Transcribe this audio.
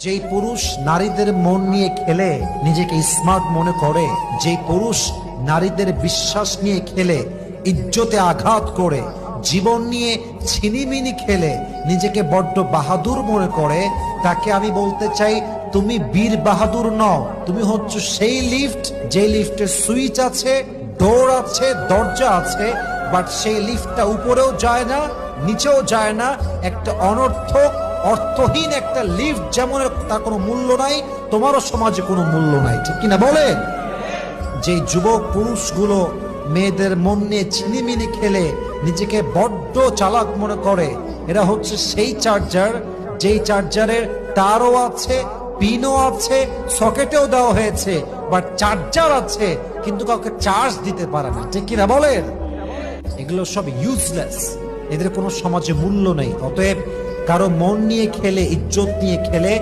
যেই পুরুষ নারীদের মন নিয়ে খেলে নিজেকে স্মার্ট মনে করে, যেই পুরুষ নারীদের বিশ্বাস নিয়ে খেলে ইজ্জতে আঘাত করে, জীবন নিয়ে ছিনিমিনি খেলে নিজেকে বড্ড বাহাদুর মনে করে, তাকে আমি বলতে চাই তুমি বীর বাহাদুর নও, তুমি হচ্ছে সেই লিফট যে লিফটের সুইচ আছে, ডোর আছে, দরজা আছে, বাট সেই লিফটটা উপরেও যায় না নিচেও যায় না। একটা অর্থহীন একটা লিফট যেমন তার কোনো মূল্য নাই, তোমারও সমাজে কোনো মূল্য নাই, ঠিক কিনা বলেন? যে যুবক পুরুষগুলো মেয়েদের মন নিয়ে ছিনিমিনি খেলে নিজেকে বড্ড চালাক মনে করে, এরা হচ্ছে সেই চার্জার যেই চার্জারের তারও আছে, পিনও আছে, সকেটেও দেওয়া হয়েছে, বাট চার্জার আছে কিন্তু কাউকে চার্জ দিতে পারে না, ঠিক কিনা বলেন? এগুলো সব ইউজলেস, এদের কোনো সমাজে মূল্য নেই। অতএব কারো মন নিয়ে খেলে, ইজ্জত নিয়ে খেলে